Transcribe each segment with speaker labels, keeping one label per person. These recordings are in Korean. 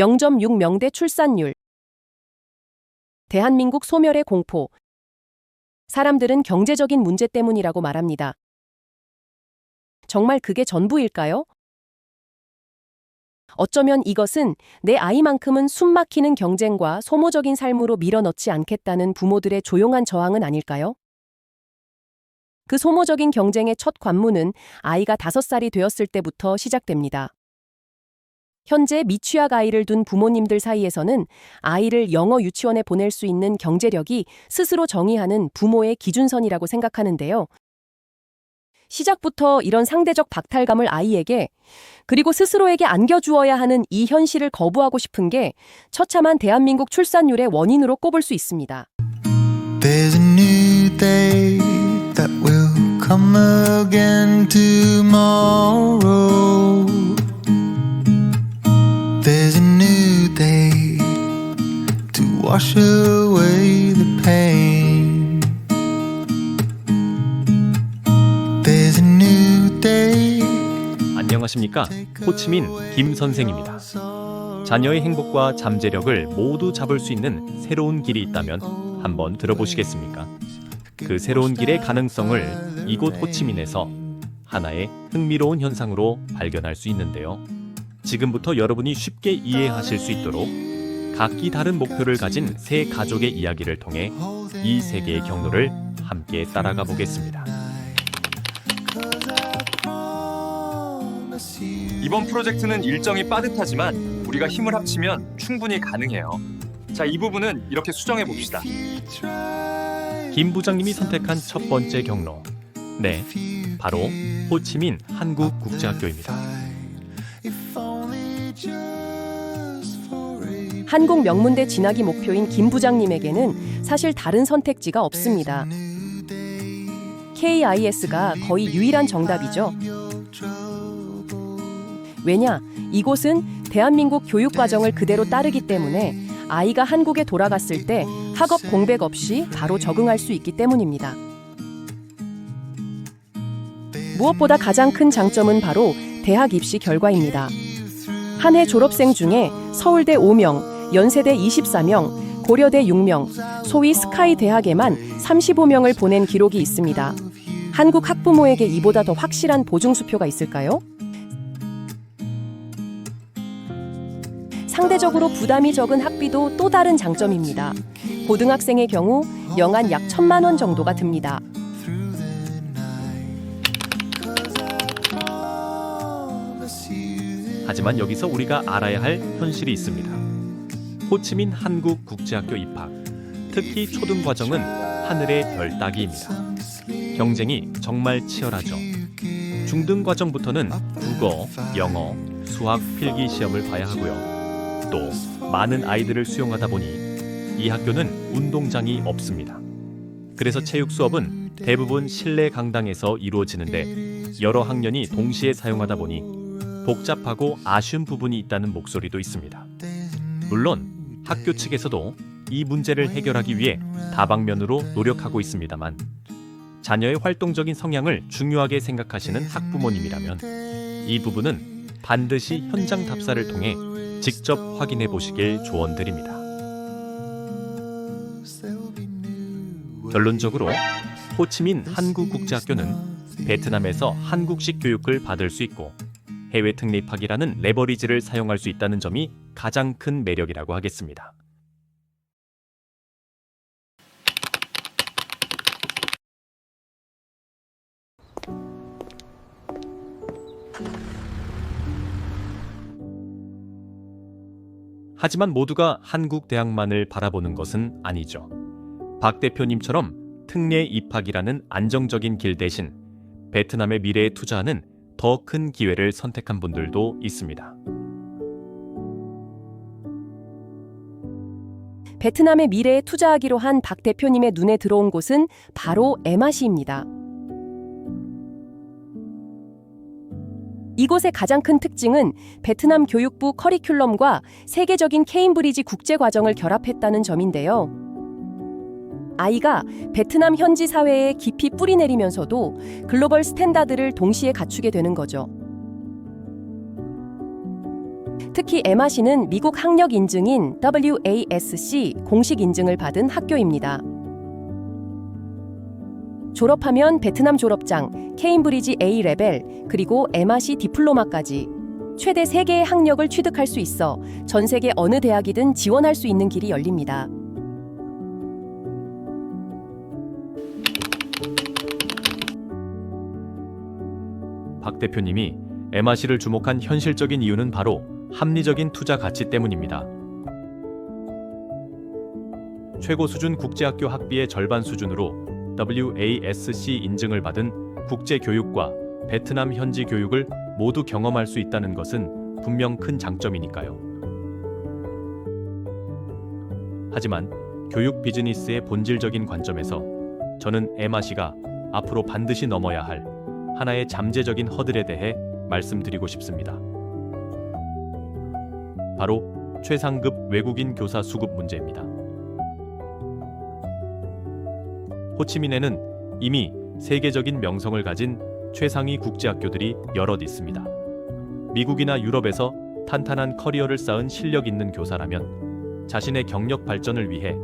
Speaker 1: 0.6명대 출산율. 대한민국 소멸의 공포. 사람들은 경제적인 문제 때문이라고 말합니다. 정말 그게 전부일까요? 어쩌면 이것은 내 아이만큼은 숨막히는 경쟁과 소모적인 삶으로 밀어넣지 않겠다는 부모들의 조용한 저항은 아닐까요? 그 소모적인 경쟁의 첫 관문은 아이가 5살이 되었을 때부터 시작됩니다. 현재 미취학 아이를 둔 부모님들 사이에서는 아이를 영어 유치원에 보낼 수 있는 경제력이 스스로 정의하는 부모의 기준선이라고 생각하는데요. 시작부터 이런 상대적 박탈감을 아이에게 그리고 스스로에게 안겨주어야 하는 이 현실을 거부하고 싶은 게 처참한 대한민국 출산율의 원인으로 꼽을 수 있습니다.
Speaker 2: There's a new day that will come again tomorrow. There's a new day to wash away the pain. There's a new day.
Speaker 3: 안녕하십니까? 호치민 김 선생입니다. 자녀의 행복과 잠재력을 모두 잡을 수 있는 새로운 길이 있다면 한번 들어보시겠습니까? 그 새로운 길의 가능성을 이곳 호치민에서 하나의 흥미로운 현상으로 발견할 수 있는데요. 지금부터 여러분이 쉽게 이해하실 수 있도록 각기 다른 목표를 가진 세 가족의 이야기를 통해 이 세계의 경로를 함께 따라가 보겠습니다.
Speaker 4: 이번 프로젝트는 일정이 빠듯하지만 우리가 힘을 합치면 충분히 가능해요. 자, 이 부분은 이렇게 수정해 봅시다.
Speaker 3: 김 부장님이 선택한 첫 번째 경로. 네, 바로 호치민 한국국제학교입니다.
Speaker 1: 한국 명문대 진학이 목표인 김 부장님에게는 사실 다른 선택지가 없습니다. KIS가 거의 유일한 정답이죠. 왜냐? 이곳은 대한민국 교육과정을 그대로 따르기 때문에 아이가 한국에 돌아갔을 때 학업 공백 없이 바로 적응할 수 있기 때문입니다. 무엇보다 가장 큰 장점은 바로 대학 입시 결과입니다. 한 해 졸업생 중에 서울대 5명, 연세대 24명, 고려대 6명, 소위 스카이 대학에만 35명을 보낸 기록이 있습니다. 한국 학부모에게 이보다 더 확실한 보증수표가 있을까요? 상대적으로 부담이 적은 학비도 또 다른 장점입니다. 고등학생의 경우 연간 약 1,000만 원 정도가 듭니다.
Speaker 3: 하지만 여기서 우리가 알아야 할 현실이 있습니다. 호치민 한국국제학교 입학, 특히 초등 과정은 하늘의 별 따기입니다. 경쟁이 정말 치열하죠. 중등 과정부터는 국어, 영어, 수학 필기 시험을 봐야 하고요. 또 많은 아이들을 수용하다 보니 이 학교는 운동장이 없습니다. 그래서 체육 수업은 대부분 실내 강당에서 이루어지는데 여러 학년이 동시에 사용하다 보니 복잡하고 아쉬운 부분이 있다는 목소리도 있습니다. 물론 학교 측에서도 이 문제를 해결하기 위해 다방면으로 노력하고 있습니다만 자녀의 활동적인 성향을 중요하게 생각하시는 학부모님이라면 이 부분은 반드시 현장 답사를 통해 직접 확인해 보시길 조언드립니다. 결론적으로 호치민 한국국제학교는 베트남에서 한국식 교육을 받을 수 있고 해외 특립학이라는 레버리지를 사용할 수 있다는 점이 가장 큰 매력이라고 하겠습니다. 하지만 모두가 한국 대학만을 바라보는 것은 아니죠. 박 대표님처럼 특례 입학이라는 안정적인 길 대신 베트남의 미래에 투자하는 더 큰 기회를 선택한 분들도 있습니다.
Speaker 1: 베트남의 미래에 투자하기로 한 박 대표님의 눈에 들어온 곳은 바로 MRC입니다. 이곳의 가장 큰 특징은 베트남 교육부 커리큘럼과 세계적인 케임브리지 국제과정을 결합했다는 점인데요. 아이가 베트남 현지 사회에 깊이 뿌리내리면서도 글로벌 스탠다드를 동시에 갖추게 되는 거죠. 특히 에마시는 미국 학력 인증인 WASC 공식 인증을 받은 학교입니다. 졸업하면 베트남 졸업장, 케임브리지 A레벨, 그리고 에마시 디플로마까지 최대 3개의 학력을 취득할 수 있어 전 세계 어느 대학이든 지원할 수 있는 길이 열립니다.
Speaker 3: 박 대표님이 에마시를 주목한 현실적인 이유는 바로 합리적인 투자 가치 때문입니다. 최고 수준 국제학교 학비의 절반 수준으로 WASC 인증을 받은 국제교육과 베트남 현지 교육을 모두 경험할 수 있다는 것은 분명 큰 장점이니까요. 하지만 교육 비즈니스의 본질적인 관점에서 저는 에마시가 앞으로 반드시 넘어야 할 하나의 잠재적인 허들에 대해 말씀드리고 싶습니다. 바로 최상급 외국인 교사 수급 문제입니다. 호치민에는 이미 세계적인 명성을 가진 최상위 국제학교들이 여럿 있습니다. 미국이나 유럽에서 탄탄한 커리어를 쌓은 실력 있는 교사라면 자신의 경력 발전을 위해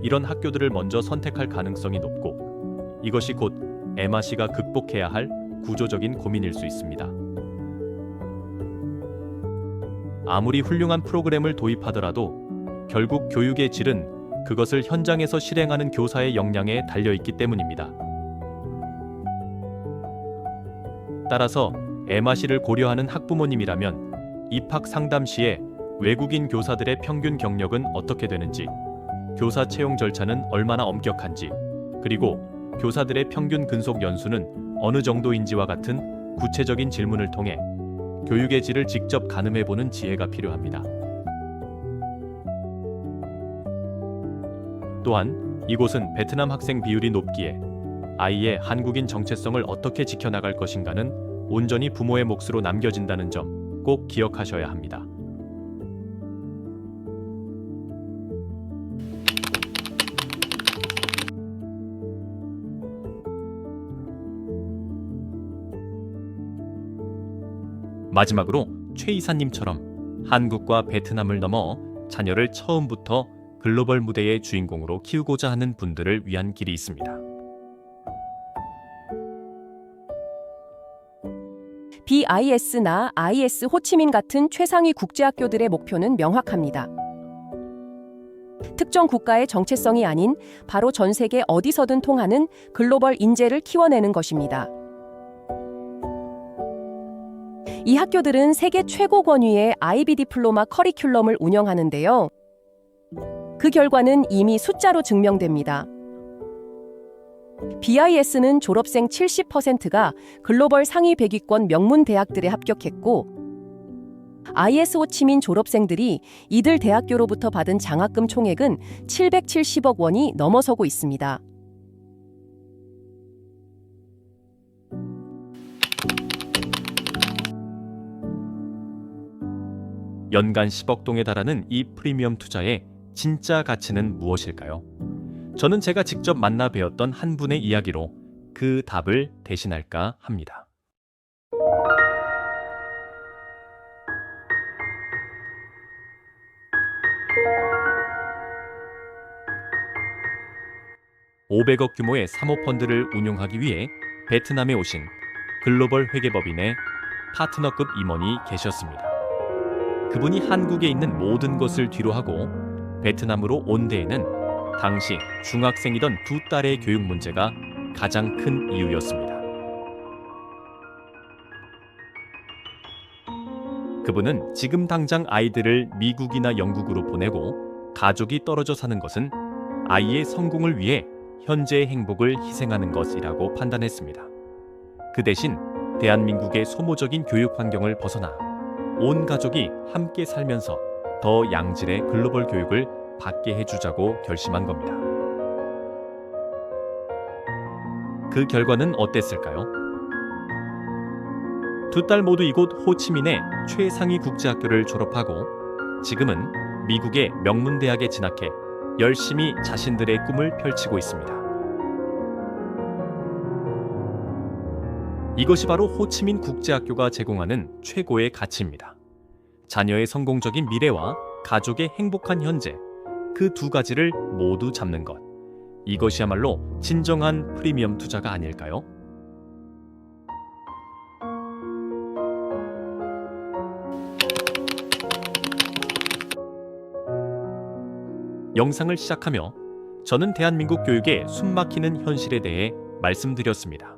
Speaker 3: 이런 학교들을 먼저 선택할 가능성이 높고, 이것이 곧 에마시가 극복해야 할 구조적인 고민일 수 있습니다. 아무리 훌륭한 프로그램을 도입하더라도 결국 교육의 질은 그것을 현장에서 실행하는 교사의 역량에 달려있기 때문입니다. 따라서 에마시를 고려하는 학부모님이라면 입학 상담 시에 외국인 교사들의 평균 경력은 어떻게 되는지, 교사 채용 절차는 얼마나 엄격한지, 그리고 교사들의 평균 근속 연수는 어느 정도인지와 같은 구체적인 질문을 통해 교육의 질을 직접 가늠해보는 지혜가 필요합니다. 또한 이곳은 베트남 학생 비율이 높기에 아이의 한국인 정체성을 어떻게 지켜나갈 것인가는 온전히 부모의 몫으로 남겨진다는 점 꼭 기억하셔야 합니다. 마지막으로 최 이사님처럼 한국과 베트남을 넘어 자녀를 처음부터 글로벌 무대의 주인공으로 키우고자 하는 분들을 위한 길이 있습니다.
Speaker 1: BIS나 IS 호치민 같은 최상위 국제학교들의 목표는 명확합니다. 특정 국가의 정체성이 아닌 바로 전 세계 어디서든 통하는 글로벌 인재를 키워내는 것입니다. 이 학교들은 세계 최고 권위의 IB 디플로마 커리큘럼을 운영하는데요. 그 결과는 이미 숫자로 증명됩니다. BIS는 졸업생 70%가 글로벌 상위 100위권 명문 대학들에 합격했고, IS 호치민 졸업생들이 이들 대학교로부터 받은 장학금 총액은 770억 원이 넘어서고 있습니다.
Speaker 3: 연간 10억 동에 달하는 이 프리미엄 투자의 진짜 가치는 무엇일까요? 저는 제가 직접 만나 뵈었던 한 분의 이야기로 그 답을 대신할까 합니다. $500억 규모의 사모펀드를 운용하기 위해 베트남에 오신 글로벌 회계법인의 파트너급 임원이 계셨습니다. 그분이 한국에 있는 모든 것을 뒤로하고 베트남으로 온 데에는 당시 중학생이던 두 딸의 교육 문제가 가장 큰 이유였습니다. 그분은 지금 당장 아이들을 미국이나 영국으로 보내고 가족이 떨어져 사는 것은 아이의 성공을 위해 현재의 행복을 희생하는 것이라고 판단했습니다. 그 대신 대한민국의 소모적인 교육 환경을 벗어나 온 가족이 함께 살면서 더 양질의 글로벌 교육을 받게 해주자고 결심한 겁니다. 그 결과는 어땠을까요? 두 딸 모두 이곳 호치민의 최상위 국제학교를 졸업하고 지금은 미국의 명문대학에 진학해 열심히 자신들의 꿈을 펼치고 있습니다. 이것이 바로 호치민 국제학교가 제공하는 최고의 가치입니다. 자녀의 성공적인 미래와 가족의 행복한 현재, 그 두 가지를 모두 잡는 것. 이것이야말로 진정한 프리미엄 투자가 아닐까요? 영상을 시작하며 저는 대한민국 교육의 숨막히는 현실에 대해 말씀드렸습니다.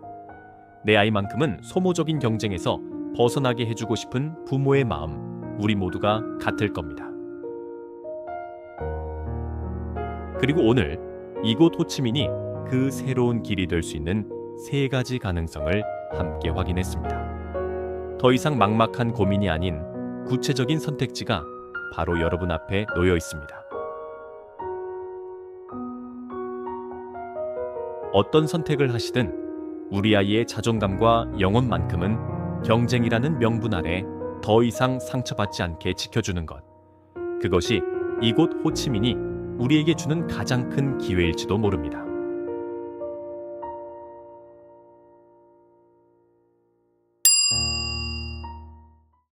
Speaker 3: 내 아이만큼은 소모적인 경쟁에서 벗어나게 해주고 싶은 부모의 마음, 우리 모두가 같을 겁니다. 그리고 오늘 이곳 호치민이 그 새로운 길이 될 수 있는 세 가지 가능성을 함께 확인했습니다. 더 이상 막막한 고민이 아닌 구체적인 선택지가 바로 여러분 앞에 놓여 있습니다. 어떤 선택을 하시든 우리 아이의 자존감과 영혼만큼은 경쟁이라는 명분 아래 더 이상 상처받지 않게 지켜주는 것. 그것이 이곳 호치민이 우리에게 주는 가장 큰 기회일지도 모릅니다.